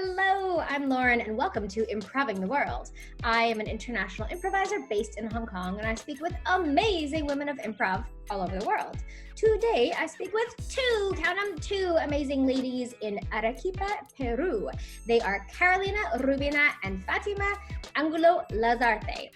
Hello, I'm Lauren and welcome to Improving the World. I am an international improviser based in Hong Kong and I speak with amazing women of improv all over the world. Today I speak with two amazing ladies in Arequipa, Peru. They are Carolina, Rubina, and Fátima Angulo Lazarte.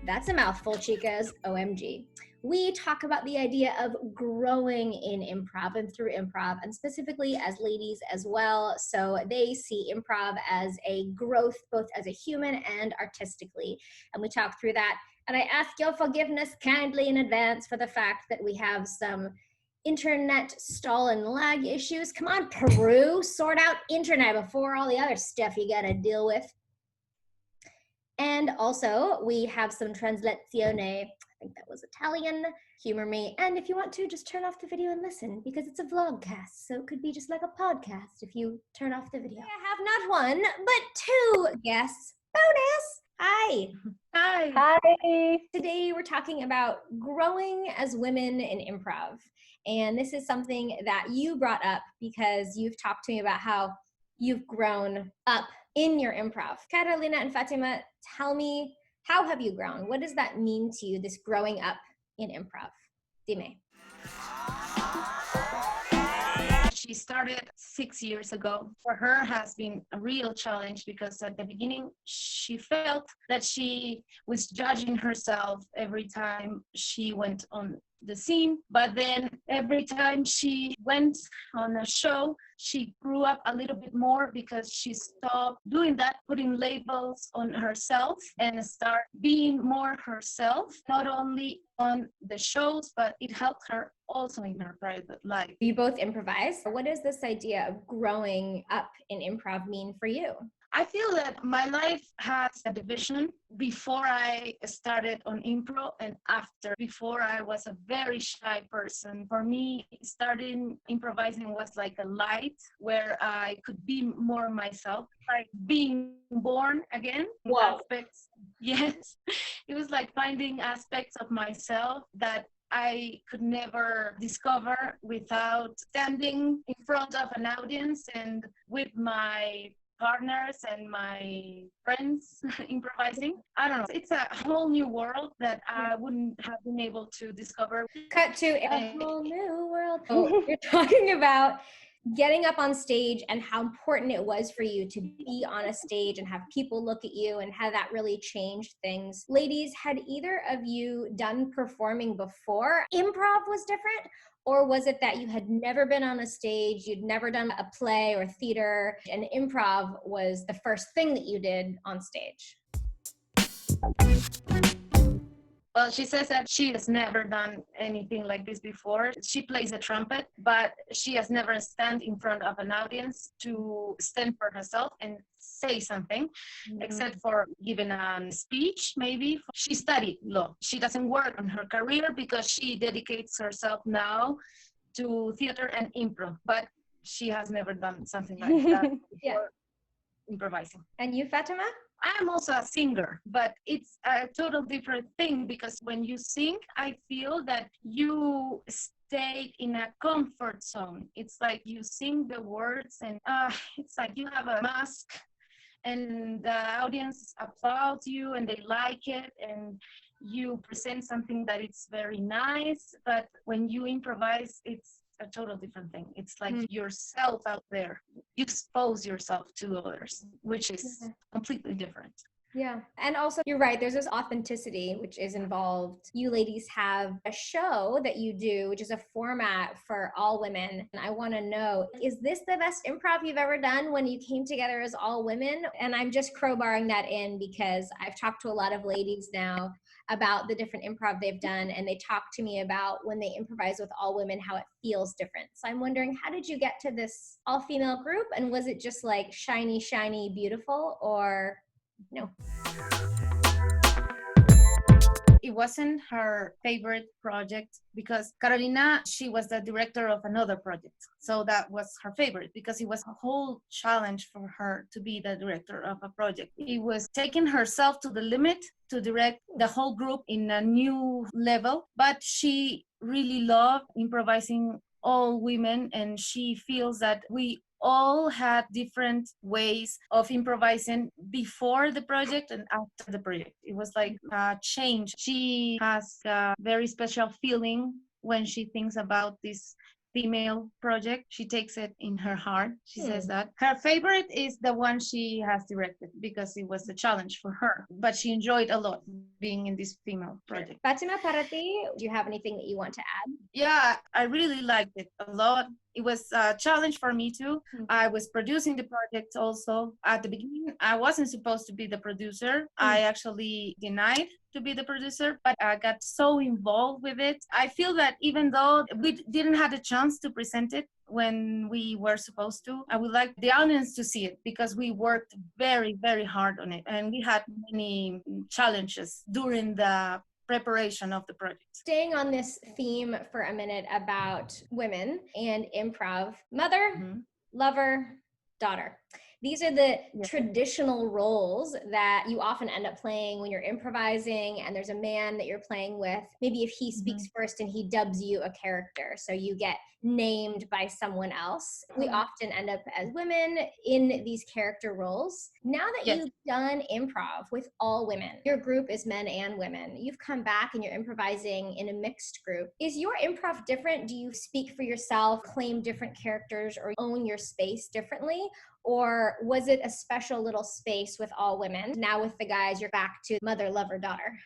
That's a mouthful, chicas, OMG. We talk about the idea of growing in improv and through improv, and specifically as ladies as well. So they see improv as a growth, both as a human and artistically. And we talk through that. And I ask your forgiveness kindly in advance for the fact that we have some internet stall and lag issues. Come on, Peru, sort out internet before all the other stuff you gotta deal with. And also, we have some translazione. I think that was Italian. Humor me. And if you want to, just turn off the video and listen, because it's a vlogcast, so it could be just like a podcast if you turn off the video. I have not one, but two guests. Bonus! Hi. Hi. Hi. Today we're talking about growing as women in improv. And this is something that you brought up because you've talked to me about how you've grown up in your improv. Carolina and Fátima, tell me, how have you grown? What does that mean to you, this growing up in improv? Dime. She started 6 years ago. For her has been a real challenge because at the beginning she felt that she was judging herself every time she went on the scene, but then every time she went on a show, she grew up a little bit more because she stopped doing that, putting labels on herself and start being more herself, not only on the shows, but it helped her also in her private life. You both improvise. What does this idea of growing up in improv mean for you? I feel that my life has a division before I started on improv and after. Before I was a very shy person. For me, starting improvising was like a light where I could be more myself, like being born again. Wow. Aspects. Yes, it was like finding aspects of myself that I could never discover without standing in front of an audience and with my partners and my friends improvising. I don't know. It's a whole new world that I wouldn't have been able to discover. Cut to a whole new world. Oh, you're talking about getting up on stage and how important it was for you to be on a stage and have people look at you and how that really changed things. Ladies, had either of you done performing before improv was different? Or was it that you had never been on a stage, you'd never done a play or theater, and improv was the first thing that you did on stage? Well, she says that she has never done anything like this before. She plays the trumpet, but she has never stand in front of an audience to stand for herself and say something, except for giving a speech, maybe. She studied law. She doesn't work on her career because she dedicates herself now to theater and improv, but she has never done something like that before improvising. And you, Fátima? I'm also a singer, but it's a total different thing because when you sing, I feel that you stay in a comfort zone. It's like you sing the words and it's like you have a mask and the audience applauds you and they like it and you present something that is very nice. But when you improvise, it's a total different thing. It's like yourself out there. You expose yourself to others, which is completely different. Yeah. And also, you're right, there's this authenticity which is involved. You ladies have a show that you do, which is a format for all women. And I want to know, is this the best improv you've ever done when you came together as all women? And I'm just crowbarring that in because I've talked to a lot of ladies now about the different improv they've done. And they talk to me about when they improvise with all women, how it feels different. So I'm wondering, how did you get to this all-female group? And was it just like shiny, shiny, beautiful, or no? It wasn't her favorite project because Carolina, she was the director of another project. So that was her favorite because it was a whole challenge for her to be the director of a project. It was taking herself to the limit to direct the whole group in a new level, but she really loved improvising all women and she feels that we all had different ways of improvising before the project and after the project. It was like a change. She has a very special feeling when she thinks about this female project. She takes it in her heart. She says that her favorite is the one she has directed because it was a challenge for her, but she enjoyed a lot being in this female project. Fatima, para ti, do you have anything that you want to add? Yeah, I really liked it a lot. It was a challenge for me too. I was producing the project also. At the beginning, I wasn't supposed to be the producer. I actually denied to be the producer, but I got so involved with it. I feel that even though we didn't have a chance to present it when we were supposed to, I would like the audience to see it because we worked very, very hard on it. And we had many challenges during the preparation of the project. Staying on this theme for a minute about women and improv, mother, lover, daughter. These are the traditional roles that you often end up playing when you're improvising and there's a man that you're playing with. Maybe if he speaks first and he dubs you a character, so you get named by someone else. We often end up as women in these character roles. Now that you've done improv with all women, your group is men and women, you've come back and you're improvising in a mixed group. Is your improv different? Do you speak for yourself, claim different characters, or own your space differently? Or was it a special little space with all women? Now with the guys, you're back to mother, lover, daughter.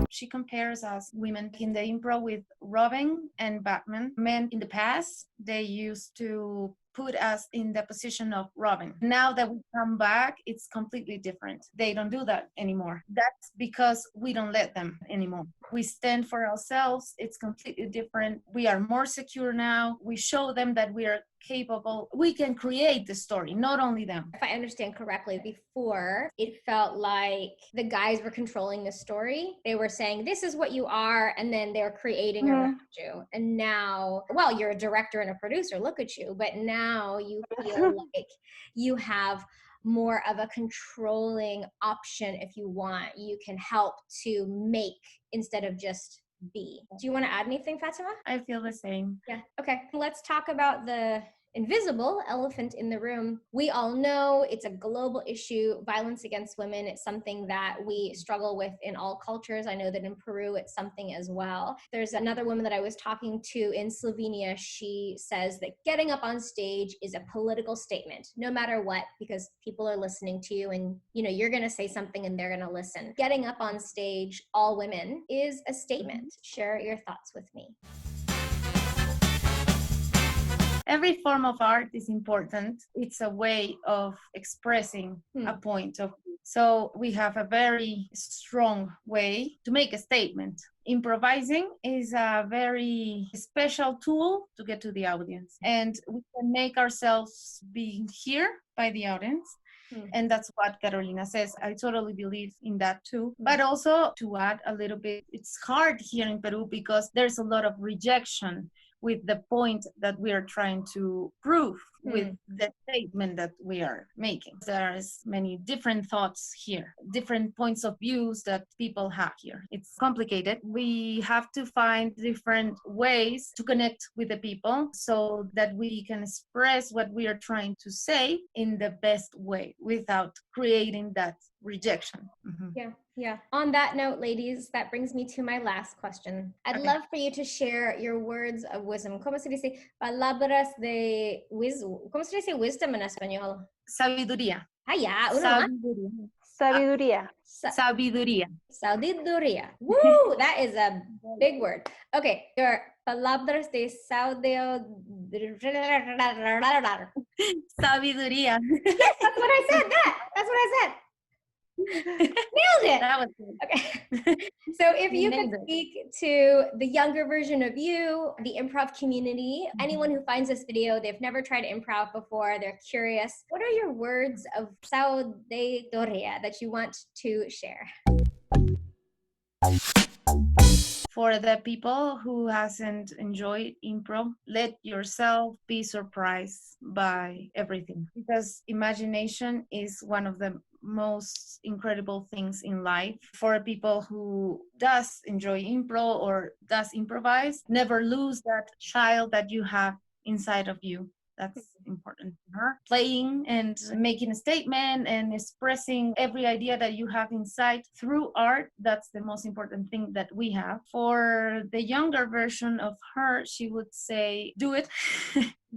She compares us women in the improv with Robin and Batman. Men in the past, they used to put us in the position of Robin. Now that we come back, it's completely different. They don't do that anymore. That's because we don't let them anymore. We stand for ourselves. It's completely different. We are more secure now. We show them that we are capable. We can create the story, not only them. If I understand correctly, before it felt like the guys were controlling the story. They were saying, this is what you are, and then they were creating around you. And now, well, you're a director and a producer, look at you. But now you feel like you have more of a controlling option if you want. You can help to make instead of just be. Do you want to add anything, Fatima? I feel the same. Yeah. Okay. Let's talk about the invisible elephant in the room. We all know it's a global issue. Violence against women, it's something that we struggle with in all cultures. I know that in Peru, it's something as well. There's another woman that I was talking to in Slovenia. She says that getting up on stage is a political statement, no matter what, because people are listening to you and, you know, you're going to say something and they're going to listen. Getting up on stage, all women, is a statement. Share your thoughts with me. Every form of art is important. It's a way of expressing a point of view. So we have a very strong way to make a statement. Improvising is a very special tool to get to the audience. And we can make ourselves being here by the audience. And that's what Carolina says. I totally believe in that too. But also to add a little bit, it's hard here in Peru because there's a lot of rejection with the point that we are trying to prove with the statement that we are making. There's many different thoughts here, different points of views that people have here. It's complicated. We have to find different ways to connect with the people so that we can express what we are trying to say in the best way without creating that rejection. Yeah. On that note, ladies, that brings me to my last question. I'd love for you to share your words of wisdom. ¿Cómo se dice? Palabras de wisdom. ¿Cómo se dice wisdom en español? Sabiduría. Ya, Sabiduría. Sabiduría. Sabiduría. Woo! That is a big word. Okay, your palabras de sabiduría. Sabiduría. Yes, that's what I said. That's what I said. Nailed it. That was good. Okay. So if you could speak to the younger version of you, the improv community, anyone who finds this video, they've never tried improv before, they're curious, what are your words of sabiduría that you want to share? For the people who hasn't enjoyed improv, let yourself be surprised by everything, because imagination is one of the most incredible things in life. For people who does enjoy improv or does improvise, never lose that child that you have inside of you. That's important for her. Playing and making a statement and expressing every idea that you have inside through art, that's the most important thing that we have. For the younger version of her, she would say, do it.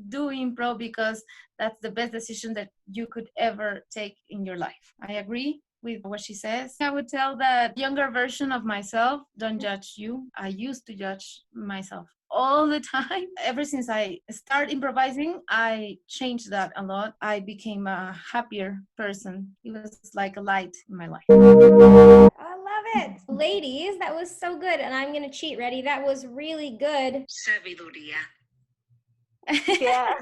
Do improv because that's the best decision that you could ever take in your life. I agree with what she says. I would tell that younger version of myself, don't judge you. I used to judge myself all the time. Ever since I started improvising, I changed that a lot. I became a happier person. It was like a light in my life. I love it. Ladies, that was so good. And I'm going to cheat. Ready? That was really good. Sabiduría. Yeah.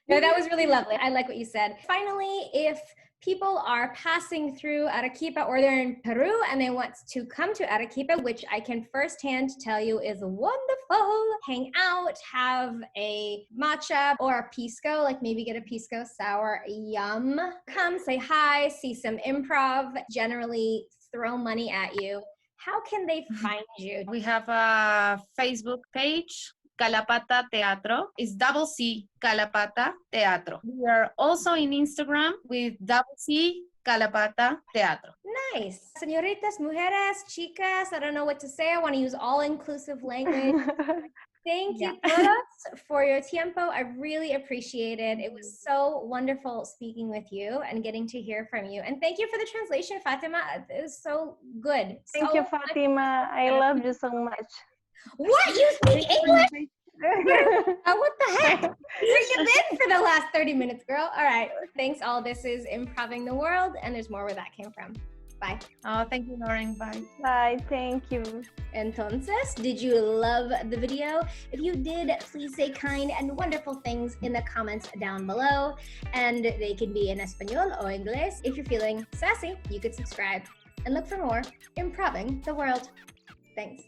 No, that was really lovely. I like what you said. Finally, if people are passing through Arequipa or they're in Peru and they want to come to Arequipa, which I can firsthand tell you is wonderful, hang out, have a matcha or a pisco, like maybe get a pisco sour, yum. Come say hi, see some improv, generally throw money at you. How can they find you? We have a Facebook page, Calapata Teatro. It's double C, Calapata Teatro. We are also in Instagram with double C, Calapata Teatro. Nice. Señoritas, mujeres, chicas, I don't know what to say. I want to use all-inclusive language. Thank you, todas, for your tiempo. I really appreciate it. It was so wonderful speaking with you and getting to hear from you. And thank you for the translation, Fatima. It was so good. Thank you, Fatima. I love you so much. What? You speak English? What the heck? Where you been for the last 30 minutes, girl? All right. Thanks all. This is Improving the World, and there's more where that came from. Bye. Oh, thank you, Lauren. Bye. Bye. Thank you. Entonces, did you love the video? If you did, please say kind and wonderful things in the comments down below. And they can be in Espanol or English. If you're feeling sassy, you could subscribe and look for more Improving the World. Thanks.